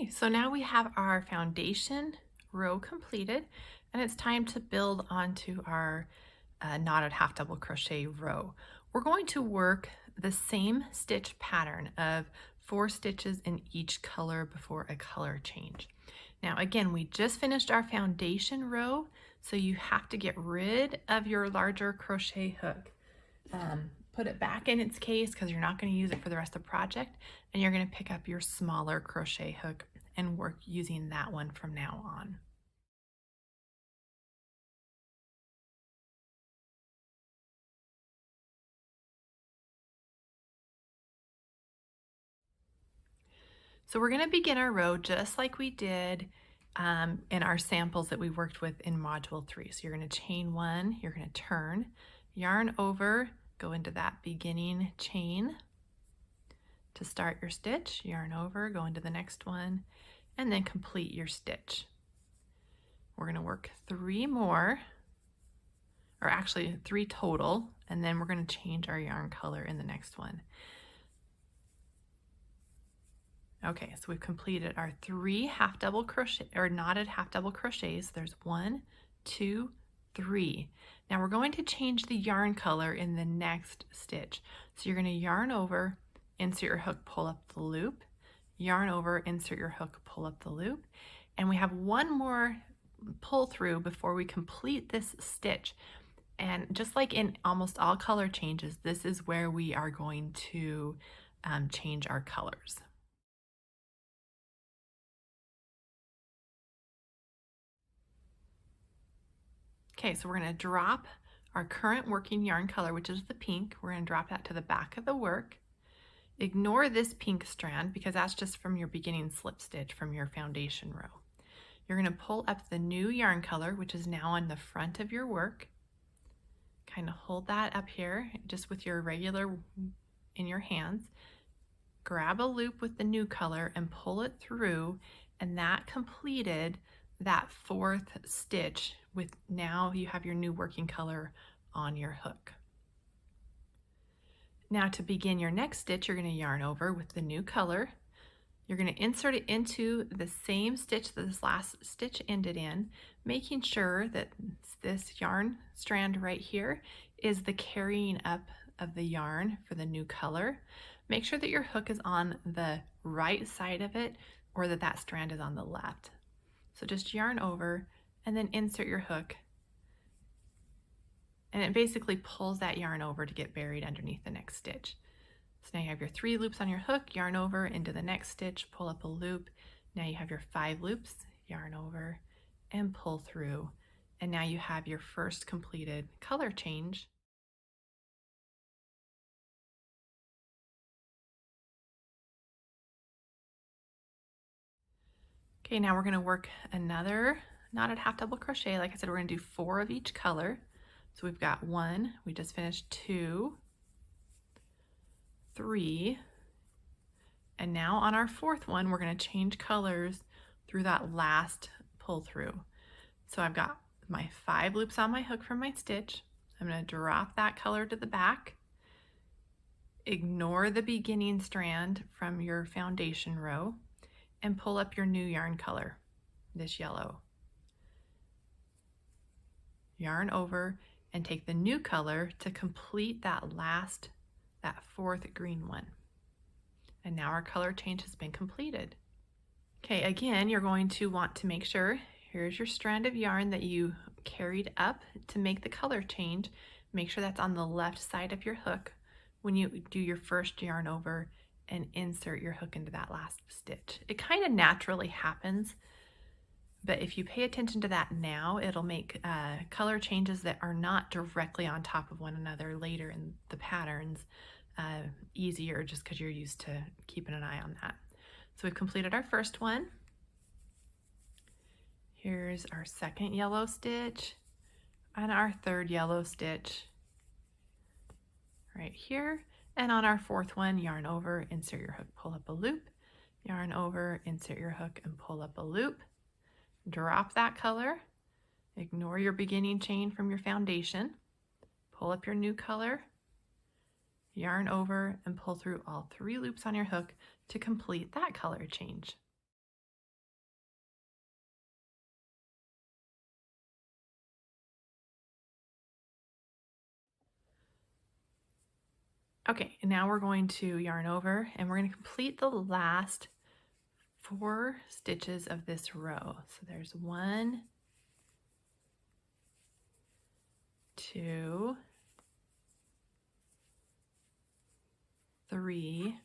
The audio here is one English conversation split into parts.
Okay, so now we have our foundation row completed, and it's time to build onto our knotted half double crochet row. We're going to work the same stitch pattern of 4 stitches in each color before a color change. Now again, we just finished our foundation row, so you have to get rid of your larger crochet hook. Put it back in its case because you're not going to use it for the rest of the project, and you're going to pick up your smaller crochet hook and work using that one from now on. So we're going to begin our row just like we did in our samples that we worked with in module 3. So you're going to chain 1, you're going to turn, yarn over, go into that beginning chain to start your stitch, yarn over, go into the next one, and then complete your stitch. We're going to work 3 more, or actually 3 total, and then we're going to change our yarn color in the next one. Okay, so we've completed our 3 half double crochet or knotted half double crochets. There's 1, 2, 3. Now we're going to change the yarn color in the next stitch. So you're going to yarn over, insert your hook, pull up the loop, yarn over, insert your hook, pull up the loop, and we have one more pull through before we complete this stitch. And just like in almost all color changes, this is where we are going to change our colors. Okay, so we're going to drop our current working yarn color, which is the pink. We're going to drop that to the back of the work. Ignore this pink strand because that's just from your beginning slip stitch from your foundation row. You're going to pull up the new yarn color, which is now on the front of your work. Kind of hold that up here just with your regular in your hands. Grab a loop with the new color and pull it through, and that completed that 4th stitch with now you have your new working color on your hook. Now to begin your next stitch, you're going to yarn over with the new color. You're going to insert it into the same stitch that this last stitch ended in, making sure that this yarn strand right here is the carrying up of the yarn for the new color. Make sure that your hook is on the right side of it or that that strand is on the left. So just yarn over and then insert your hook, and it basically pulls that yarn over to get buried underneath the next stitch. So now you have your 3 loops on your hook, yarn over into the next stitch, pull up a loop. Now you have your 5 loops, yarn over and pull through. And now you have your first completed color change. Okay, now we're going to work another knotted half double crochet. Like I said, we're going to do 4 of each color. So we've got 1, we just finished 2, 3, and now on our 4th one, we're going to change colors through that last pull through. So I've got my 5 loops on my hook from my stitch. I'm going to drop that color to the back. Ignore the beginning strand from your foundation row and pull up your new yarn color, this yellow. Yarn over and take the new color to complete that 4th green one. And now our color change has been completed. Okay, again, you're going to want to make sure, here's your strand of yarn that you carried up to make the color change. Make sure that's on the left side of your hook when you do your first yarn over and insert your hook into that last stitch. It kind of naturally happens, but if you pay attention to that now, it'll make color changes that are not directly on top of one another later in the patterns easier, just because you're used to keeping an eye on that. So we've completed our first one. Here's our 2nd yellow stitch and our 3rd yellow stitch right here. And on our 4th one, yarn over, insert your hook, pull up a loop, yarn over, insert your hook and pull up a loop. Drop that color, ignore your beginning chain from your foundation, pull up your new color, yarn over and pull through all 3 loops on your hook to complete that color change. Okay, and now we're going to yarn over and we're going to complete the last 4 stitches of this row. So there's 1, 2, 3,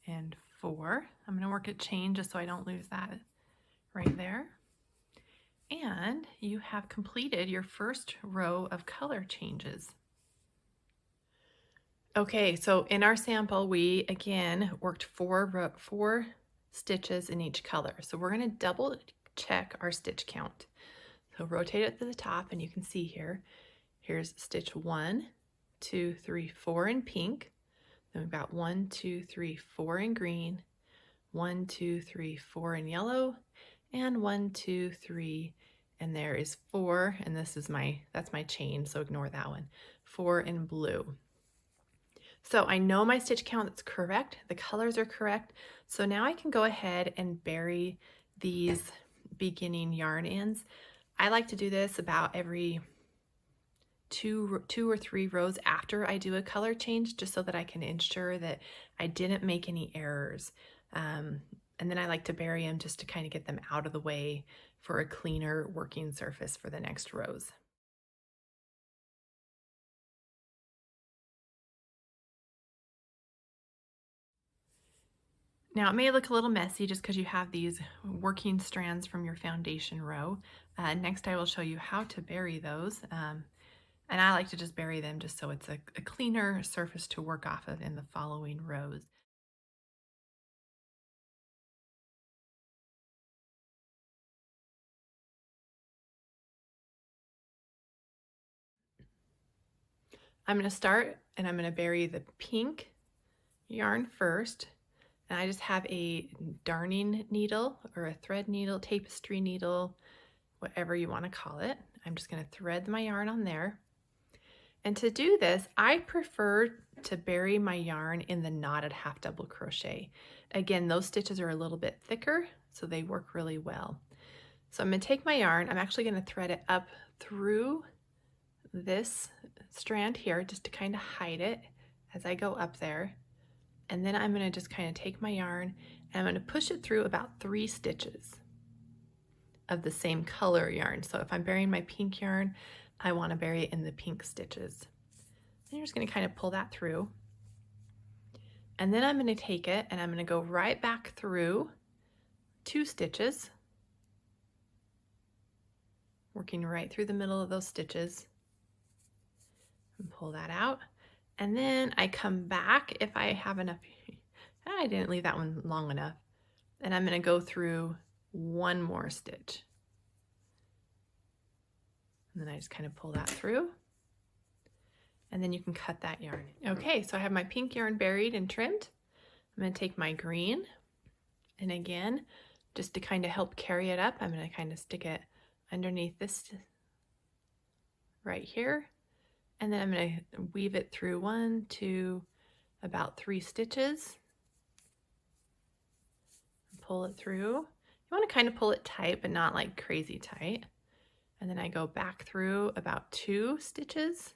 and 4. I'm going to work a chain just so I don't lose that right there. And you have completed your first row of color changes. Okay, so in our sample, we again worked 4 stitches in each color. So we're going to double check our stitch count. So rotate it to the top and you can see here, here's stitch 1, 2, 3, 4 in pink. Then we've got 1, 2, 3, 4 in green, 1, 2, 3, 4 in yellow, and 1, 2, 3, and there is 4, and this is that's my chain, so ignore that one, 4 in blue. So I know my stitch count is correct, the colors are correct, so now I can go ahead and bury these beginning yarn ends. I like to do this about every two or three rows after I do a color change, just so that I can ensure that I didn't make any errors. And then I like to bury them just to kind of get them out of the way for a cleaner working surface for the next rows. Now it may look a little messy just because you have these working strands from your foundation row. Next I will show you how to bury those. And I like to just bury them just so it's a cleaner surface to work off of in the following rows. I'm going to start and I'm going to bury the pink yarn first. And I just have a darning needle or a thread needle, tapestry needle, whatever you want to call it. I'm just going to thread my yarn on there. And to do this, I prefer to bury my yarn in the knotted half double crochet. Again, those stitches are a little bit thicker, so they work really well. So I'm going to take my yarn, I'm actually going to thread it up through this strand here just to kind of hide it as I go up there. And then I'm going to just kind of take my yarn and I'm going to push it through about 3 stitches of the same color yarn. So if I'm burying my pink yarn, I want to bury it in the pink stitches. And you're just going to kind of pull that through. And then I'm going to take it and I'm going to go right back through 2 stitches, working right through the middle of those stitches, and pull that out. And then I come back if I have enough. I didn't leave that one long enough. And I'm going to go through 1 more stitch. And then I just kind of pull that through. And then you can cut that yarn. Okay, so I have my pink yarn buried and trimmed. I'm going to take my green. And again, just to kind of help carry it up, I'm going to kind of stick it underneath this right here. And then I'm going to weave it through 1, 2, about 3 stitches. Pull it through. You want to kind of pull it tight, but not like crazy tight. And then I go back through about 2 stitches.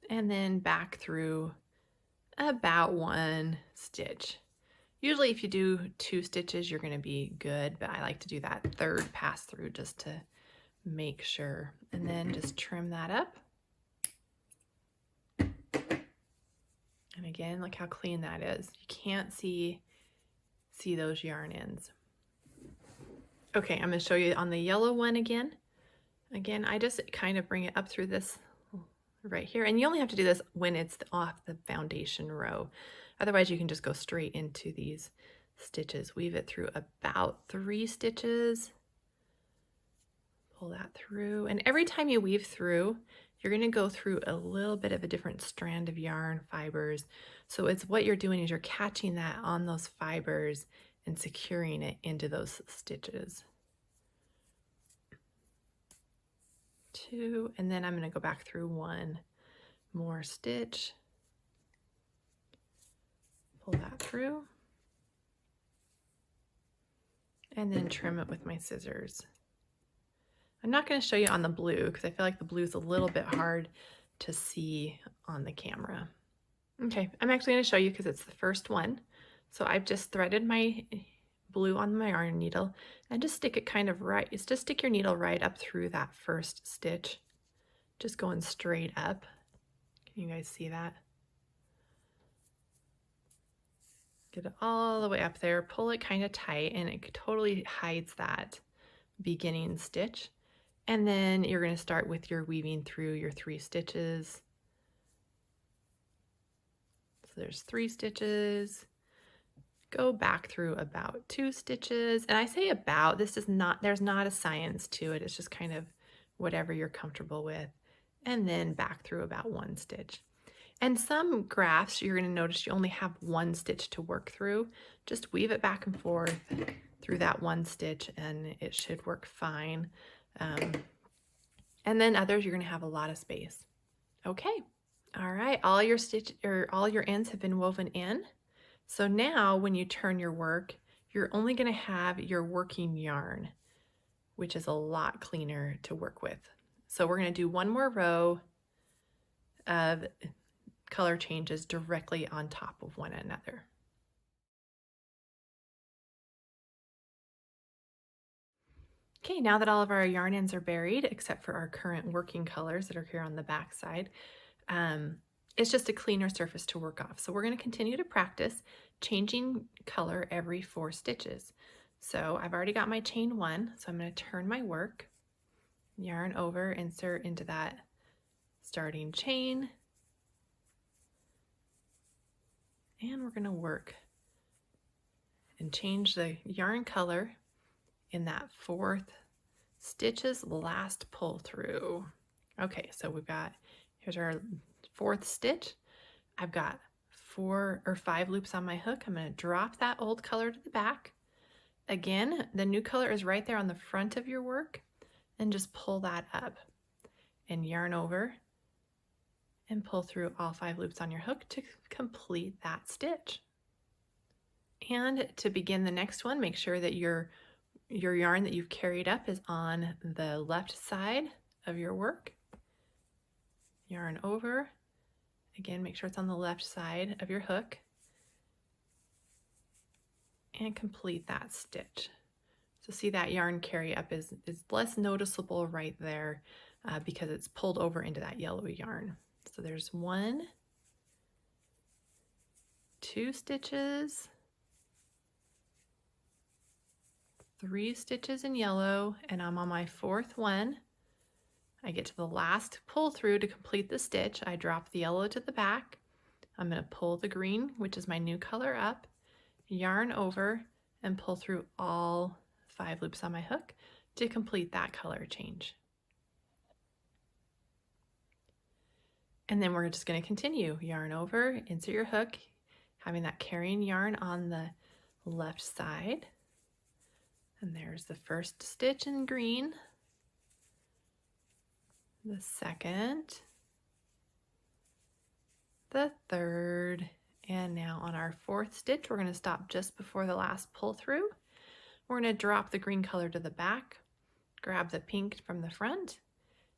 And then back through about 1 stitch. Usually if you do 2 stitches, you're going to be good, but I like to do that 3rd pass through just to make sure. And then just trim that up. And again, look how clean that is. You can't see those yarn ends. Okay, I'm going to show you on the yellow one again. Again, I just kind of bring it up through this right here. And you only have to do this when it's off the foundation row. Otherwise, you can just go straight into these stitches. Weave it through about 3 stitches. Pull that through. And every time you weave through, you're going to go through a little bit of a different strand of yarn fibers. So it's what you're doing is you're catching that on those fibers and securing it into those stitches. 2, and then I'm going to go back through 1 more stitch. Pull that through. And then trim it with my scissors. I'm not going to show you on the blue because I feel like the blue is a little bit hard to see on the camera. Okay, I'm actually going to show you because it's the first one. So I've just threaded my blue on my yarn needle and just stick it kind of right. It's just stick your needle right up through that first stitch, just going straight up. Can you guys see that? Get it all the way up there, pull it kind of tight, and it totally hides that beginning stitch. And then you're going to start with your weaving through your 3 stitches. So there's 3 stitches. Go back through about 2 stitches. And I say about, this is not, there's not a science to it. It's just kind of whatever you're comfortable with. And then back through about 1 stitch. And some graphs, you're going to notice you only have 1 stitch to work through. Just weave it back and forth through that 1 stitch and it should work fine. And then others, you're going to have a lot of space. Okay. All right. All your ends have been woven in. So now when you turn your work, you're only going to have your working yarn, which is a lot cleaner to work with. So we're going to do 1 more row of color changes directly on top of one another. Okay, now that all of our yarn ends are buried, except for our current working colors that are here on the back side, it's just a cleaner surface to work off. So we're going to continue to practice changing color every 4 stitches. So I've already got my chain 1, so I'm going to turn my work, yarn over, insert into that starting chain, and we're going to work and change the yarn color in that 4th stitch's last pull through. Okay, so we've got, here's our 4th stitch. I've got 4 or 5 loops on my hook. I'm going to drop that old color to the back. Again, the new color is right there on the front of your work, and just pull that up and yarn over and pull through all 5 loops on your hook to complete that stitch. And to begin the next one, make sure that your yarn that you've carried up is on the left side of your work. Yarn over. Again, make sure it's on the left side of your hook. And complete that stitch. So see that yarn carry up is less noticeable right there because it's pulled over into that yellow yarn. So there's 1, 2 stitches, 3 stitches in yellow, and I'm on my 4th one. I get to the last pull through to complete the stitch. I drop the yellow to the back. I'm going to pull the green, which is my new color, up, yarn over, and pull through all 5 loops on my hook to complete that color change. And then we're just going to continue. Yarn over, insert your hook, having that carrying yarn on the left side. And there's the first stitch in green, the second, the third, and now on our 4th stitch, we're going to stop just before the last pull through. We're going to drop the green color to the back, grab the pink from the front,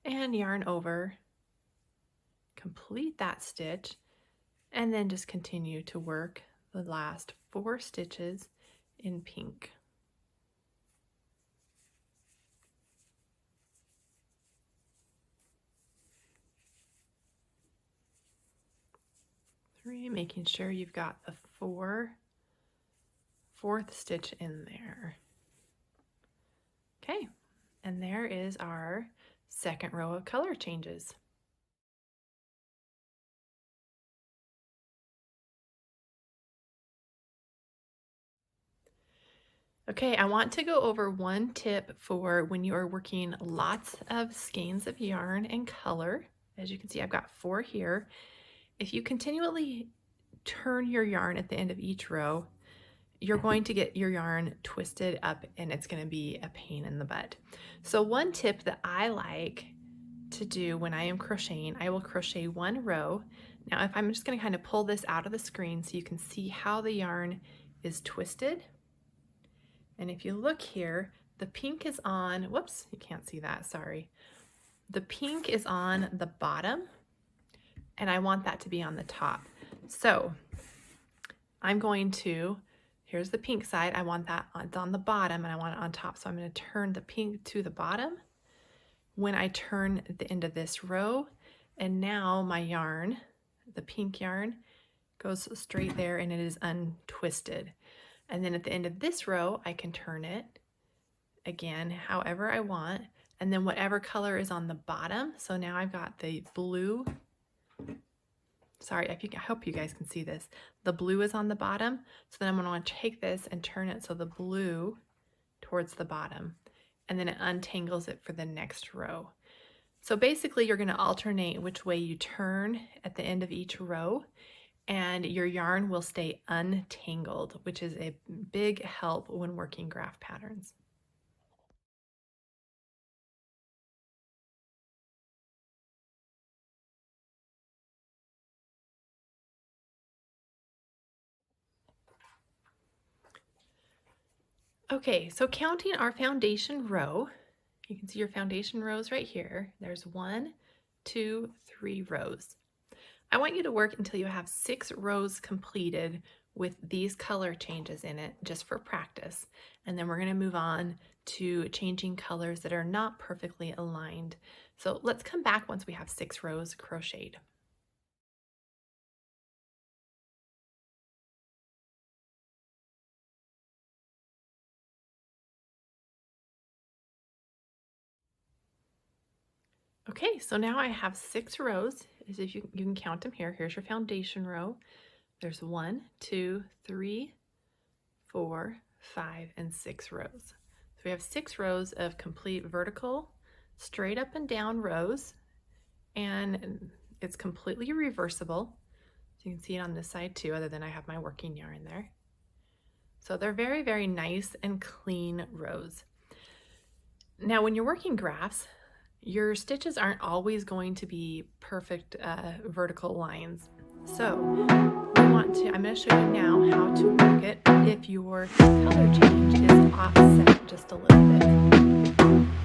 and yarn over, complete that stitch, and then just continue to work the last 4 stitches in pink. Making sure you've got the 4th stitch in there. Okay, and there is our 2nd row of color changes. Okay, I want to go over one tip for when you are working lots of skeins of yarn and color. As you can see, I've got 4 here. If you continually turn your yarn at the end of each row, you're going to get your yarn twisted up and it's going to be a pain in the butt. So one tip that I like to do when I am crocheting, I will crochet 1 row. Now if I'm just going to kind of pull this out of the screen so you can see how the yarn is twisted. And if you look here, the pink is on, whoops, you can't see that, sorry. The pink is on the bottom, and I want that to be on the top. So I'm going to, here's the pink side, I want that it's on the bottom and I want it on top. So I'm going to turn the pink to the bottom when I turn the end of this row, and now my yarn, the pink yarn, goes straight there and it is untwisted. And then at the end of this row, I can turn it again however I want, and then whatever color is on the bottom. So now I've got the blue, sorry, I hope you guys can see this. The blue is on the bottom, so then I'm going to want to take this and turn it so the blue towards the bottom, and then it untangles it for the next row. So basically you're going to alternate which way you turn at the end of each row, and your yarn will stay untangled, which is a big help when working graph patterns. Okay, so counting our foundation row, you can see your foundation rows right here. There's 1, 2, 3 rows. I want you to work until you have 6 rows completed with these color changes in it, just for practice. And then we're going to move on to changing colors that are not perfectly aligned. So let's come back once we have 6 rows crocheted. Okay, so now I have 6 rows. As if you can count them here. Here's your foundation row. There's 1, 2, 3, 4, 5, and 6 rows. So we have 6 rows of complete vertical, straight up and down rows, and it's completely reversible. So you can see it on this side too, other than I have my working yarn there. So they're very, very nice and clean rows. Now, when you're working graphs, your stitches aren't always going to be perfect vertical lines. So I'm going to show you now how to work it if your color change is offset just a little bit.